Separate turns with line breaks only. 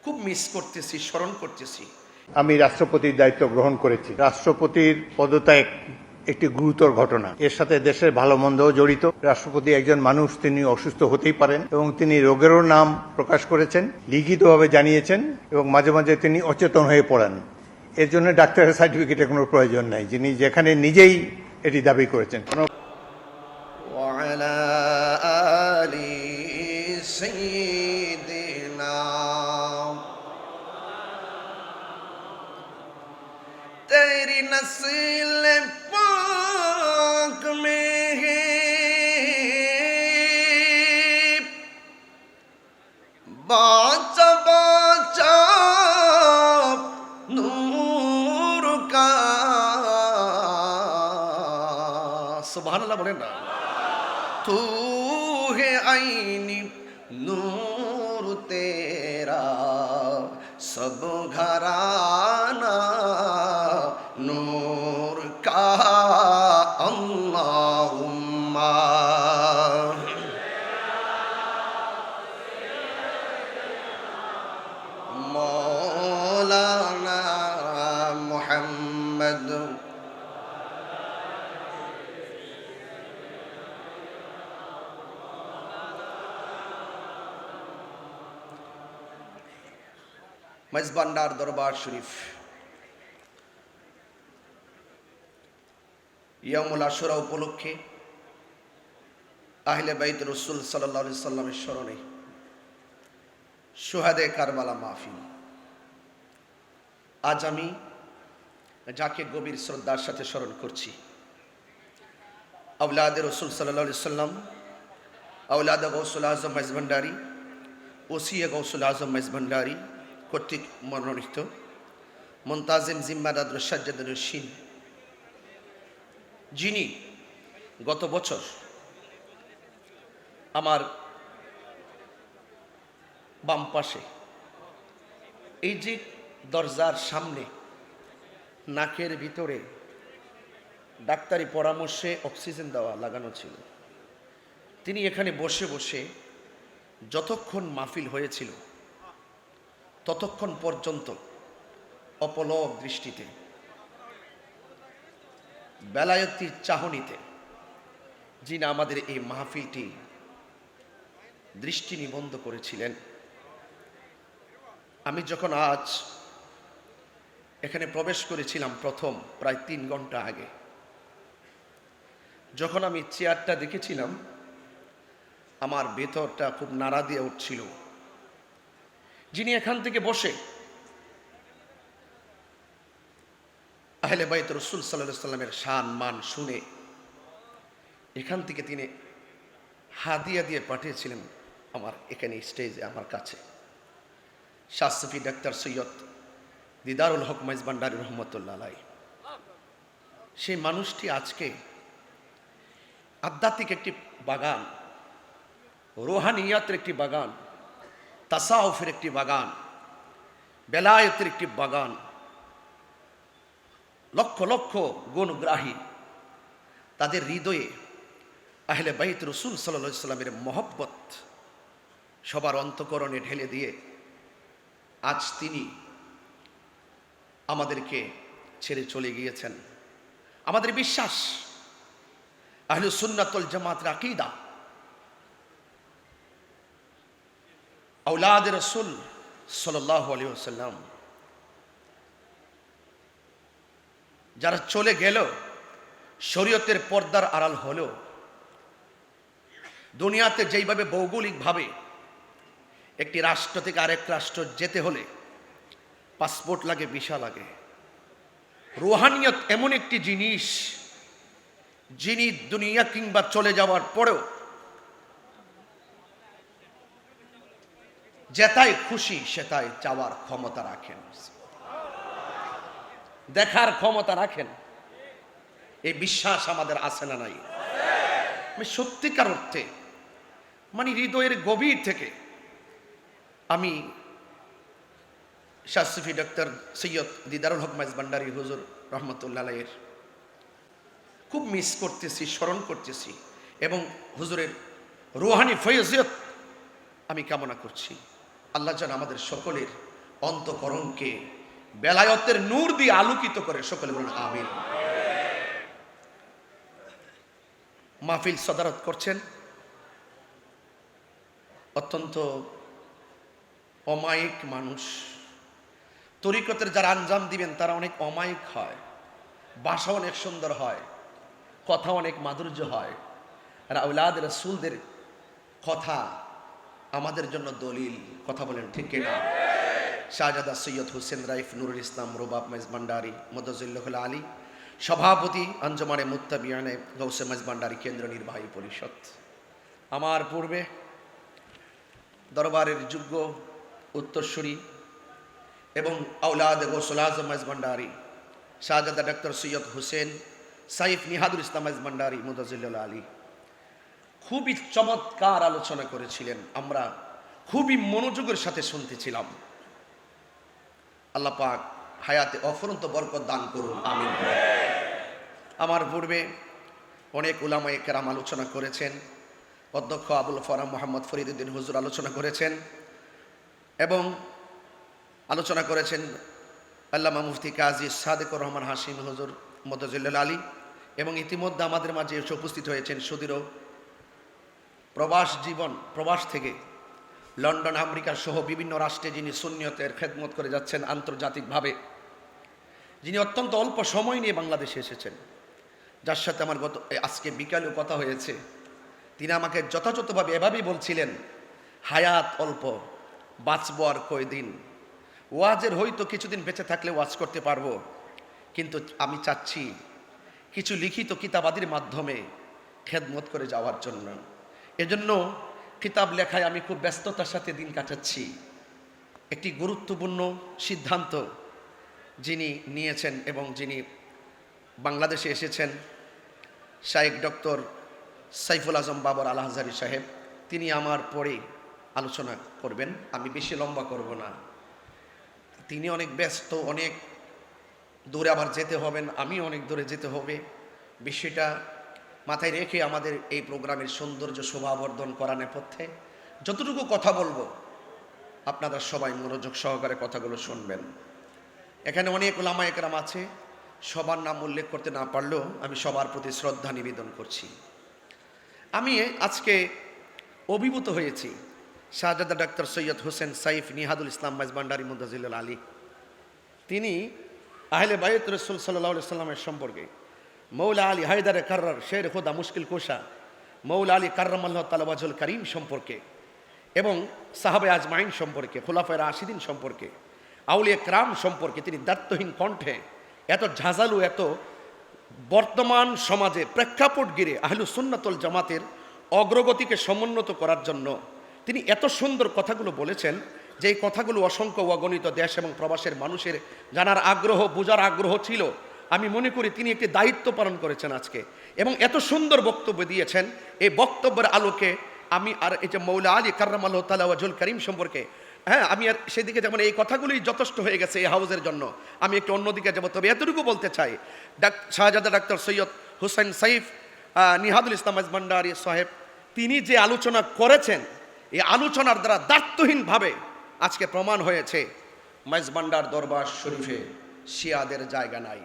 খুব মিস করতেছি, স্মরণ করতেছি।
আমি রাষ্ট্রপতির দায়িত্ব গ্রহণ করেছি। রাষ্ট্রপতির পদত্যাগ একটি গুরুতর ঘটনা। এর সাথে দেশের ভালো মন্দও জড়িত। রাষ্ট্রপতি একজন মানুষ, তিনি অসুস্থ হতেই পারেন এবং তিনি রোগেরও নাম প্রকাশ করেছেন, লিখিতভাবে জানিয়েছেন এবং মাঝে মাঝে তিনি অচেতন হয়ে পড়েন। এর জন্য ডাক্তারের সার্টিফিকেটের কোনো প্রয়োজন নাই, যিনি যেখানে নিজেই এটি দাবি করেছেন।
ওয়ালা আলি সাইয়্যিদিনা तेरी नस्ल पाक में है बाचा बाचा नूर का सुभान अल्लाह बोले ना तू है आईनी नूर तेरा सब घराना नूर का अल्लाहुम्मा मौलाना मुहम्मद मेजबानदार दरबार शरीफ ইয়ামুল আশুরা উপলক্ষে আহলে বাইত রাসূল সাল্লাল্লাহু আলাইহি সাল্লামের স্মরণে শুহাদে কারবালা মাহফিল। আজ আমি যাকে গভীর শ্রদ্ধার সাথে স্মরণ করছি, আওলাদে রাসূল সাল্লাল্লাহু আলাইহি সাল্লাম, আওলাদে গাউসুল আজম মেজবান্ডারি, ওসিয়ে গাউসুল আজম মেজবান্ডারি কর্তৃক মনোনীত মুনতাজিম জিম্মাদার সাজ্জাদুর রশিদ, যিনি গত বছর আমার বাম পাশে এই যে দরজার সামনে নাকের ভিতরে ডাক্তারি পরামর্শে অক্সিজেন দেওয়া লাগানো ছিল, তিনি এখানে বসে বসে যতক্ষণ মাহফিল হয়েছিল ততক্ষণ পর্যন্ত অপলক দৃষ্টিতে বেলায়েতির চাহনিতে যিনি আমাদের এই মাহফিলটি দৃষ্টি নিবদ্ধ করেছিলেন। আমি যখন আজ এখানে প্রবেশ করেছিলাম প্রথম প্রায় 3 ঘন্টা আগে, যখন আমি চেয়ারটা দেখেছিলাম আমার ভেতরটা খুব নাড়া দিয়ে উঠছিল। যিনি এখান থেকে বসে আহলে বাইত রাসূল সাল্লাল্লাহু আলাইহি সাল্লামের শান মান শুনে এখান থেকে তিনি হাদিয়া দিয়ে পাঠিয়েছিলেন আমার এখানে স্টেজে আমার কাছে শাহ সুফি ডাক্তার সৈয়দ দিদারুল হক মেজবান্ডারি রহমতুল্লাহ আলাইহি। সেই মানুষটি আজকে আধ্যাত্মিক একটি বাগান, রুহানিয়াতের একটি বাগান, তাসাউফের একটি বাগান, বেলায়েতের একটি বাগান, লক্ষ লক্ষ গুণগ্রাহী তাদের হৃদয়ে আহলে বাইত রাসূল সাল্লাল্লাহু আলাইহি সাল্লামের মহব্বত সবার অন্তঃকরণে ঢেলে দিয়ে আজ তিনি আমাদেরকে ছেড়ে চলে গিয়েছেন। আমাদের বিশ্বাস আহলুস সুন্নাত ওয়াল জামাতের আকীদা আওলাদে রাসূল সাল্লাল্লাহু আলাইহি ওয়াসাল্লাম যারা চলে গেল, শরীয়তের পর্দার আড়াল হলো, দুনিয়াতে যেইভাবে ভৌগোলিকভাবে একটি রাষ্ট্র থেকে আরেক রাষ্ট্র যেতে হলে পাসপোর্ট লাগে, ভিসা লাগে, রুহানিয়ত এমন একটি জিনিস যিনি দুনিয়া কিংবা চলে যাওয়ার পরেও যেটাই খুশি সেটাই চাওয়ার ক্ষমতা রাখেন, দেখার ক্ষমতা রাখেন। এই বিশ্বাস আমাদের আছে না নাই? আমি সত্যিকার অর্থে মানে হৃদয়ের গভীর থেকে আমি শাহ সুফি ডাক্তার সৈয়দ দিদারুল হক মেজবান্ডারি হুজুর রহমতুল্লাহ আলাইহির খুব মিস করতেছি, স্মরণ করতেছি এবং হুজুরের রুহানি ফয়জিয়ত আমি কামনা করছি। আল্লাহ যেন আমাদের সকলের অন্তকরণকে বেলায়তের নূর দিয়ে আলোকিত করে। সকলে বলুন আমিন। মাহফিল সদারত করছেন অত্যন্ত অমায়িক মানুষ। তরিকতের যারা আঞ্জাম দিবেন তারা অনেক অমায়িক হয়, ভাষা অনেক সুন্দর হয়, কথা অনেক মাধুর্য হয়। আর আওলাদ রাসূলদের কথা আমাদের জন্য দলিল। কথা বলেন ঠিক কিনা? শাহজাদা সৈয়দ হোসেন রাইফ নুরুল ইসলাম রুবাব মেজবান্ডারি মদজুল্লাহুল আলী, সভাপতি আঞ্জমানে মুত্তাবিয়ানে গৌসে মেজবান্ডারি কেন্দ্র নির্বাহী পরিষদ। আমার পূর্বে দরবারের যোগ্য উত্তরসূরি এবং আওলাদ গৌসুল আজম মেজবান্ডারি শাহজাদা ডক্টর সৈয়দ হোসেন সাইফ নিহাদুল ইসলাম মেজবান্ডারি মদজুল্লাহুল আলী খুবই চমৎকার আলোচনা করেছিলেন। আমরা খুবই মনোযোগের সাথে শুনতেছিলাম। আল্লাহ পাক হায়াতে অফুরন্ত বরকত দান করুন, আমিন। আমার পূর্বে অনেক উলামায়ে কেরাম আলোচনা করেছেন। অধ্যক্ষ আবুল ফরাম মোহাম্মদ ফরিদউদ্দিন হুজুর আলোচনা করেছেন এবং আলোচনা করেছেন আল্লামা মুফতি কাজী সাদেকুর রহমান হাশিম হুজুর মদজুল্লাহুল আলী। এবং ইতিমধ্যে আমাদের মাঝে এসে উপস্থিত হয়েছেন সুদীর্ঘ প্রবাস থেকে লন্ডন, আমেরিকা সহ বিভিন্ন রাষ্ট্রে যিনি সুন্নিয়তের খেদমত করে যাচ্ছেন আন্তর্জাতিকভাবে, যিনি অত্যন্ত অল্প সময় নিয়ে বাংলাদেশে এসেছেন, যার সাথে আমার আজকে বিকালেও কথা হয়েছে। তিনি আমাকে যথাযথভাবে এভাবেই বলছিলেন, হায়াত অল্প, বাঁচবো আর কয়দিন, ওয়াজের হয়তো কিছুদিন বেঁচে থাকলে ওয়াজ করতে পারবো, কিন্তু আমি চাচ্ছি কিছু লিখিত কিতাবাদির মাধ্যমে খেদমত করে যাওয়ার জন্য। এজন্য কিতাব লেখায় আমি খুব ব্যস্ততার সাথে দিন কাটাচ্ছি। একটি গুরুত্বপূর্ণ সিদ্ধান্ত যিনি নিয়েছেন এবং যিনি বাংলাদেশে এসেছেন, শাইখ ডক্টর সাইফুল আজম বাবর আল আজহারী সাহেব, তিনি আমার পরে আলোচনা করবেন। আমি বেশি লম্বা করব না। তিনি অনেক ব্যস্ত, অনেক দূরে আবার যেতে হবেন, আমি অনেক দূরে যেতে হবে। বিষয়টা মাথায় রেখে আমাদের এই প্রোগ্রামের সৌন্দর্য শোভাবর্ধন করার নেপথ্যে যতটুকু কথা বলবো আপনারা সবাই মনোযোগ সহকারে কথাগুলো শুনবেন। এখানে অনেক উলামায়ে কেরাম আছে, সবার নাম উল্লেখ করতে না পারলেও আমি সবার প্রতি শ্রদ্ধা নিবেদন করছি। আমি আজকে অভিভূত হয়েছি শাহজাদা ডক্টর সৈয়দ হোসেন সাইফ নিহাদুল ইসলাম মেজবান্ডারি মদজুল্লাহুল আলী। তিনি আহলে বাইত রাসূল সাল্লাল্লাহু আলাইহি সাল্লামের সম্পর্কে, মৌলা আলী হায়দারে কার্রার শের খোদা মুশকিল কোশা মৌলা আলী কার্রামাল্লাহু তাআলা ওয়াজহুল করিম সম্পর্কে এবং সাহাবে আজমাইন সম্পর্কে, খোলাফায়ে রাশিদিন সম্পর্কে, আউলিয়া কেরাম সম্পর্কে তিনি দায়িত্বহীন কণ্ঠে এত ঝাঁঝালু, এত বর্তমান সমাজে প্রেক্ষাপট ঘিরে আহলুস সুন্নাত ওয়াল জামাতের অগ্রগতিকে সমুন্নত করার জন্য তিনি এত সুন্দর কথাগুলো বলেছেন যে এই কথাগুলো অসংখ্য অগণিত দেশ এবং প্রবাসের মানুষের জানার আগ্রহ, বোঝার আগ্রহ ছিল। আমি মনে করি তিনি একটি দায়িত্ব পালন করেছেন আজকে এবং এত সুন্দর বক্তব্য দিয়েছেন। এই বক্তব্যের আলোকে আমি আর এই যে মৌলা আলী কার্রামাল্লাহু তাআলা ওয়াজহুল করিম সম্পর্কে, আমি আর সেদিকে যেমন এই কথাগুলোই যথেষ্ট হয়ে গেছে এই হাউজের জন্য, আমি একটু অন্যদিকে যাবো। তবে এতটুকু বলতে চাই, শাহজাদা ডাক্তার সৈয়দ হোসেন সাইফ নিহাদুল ইসলাম মেজবান্ডারি সাহেব তিনি যে আলোচনা করেছেন, এই আলোচনার দ্বারা দায়িত্বহীনভাবে আজকে প্রমাণ হয়েছে মেজবান্ডার দরবার শরীফে শিয়াদের জায়গা নাই।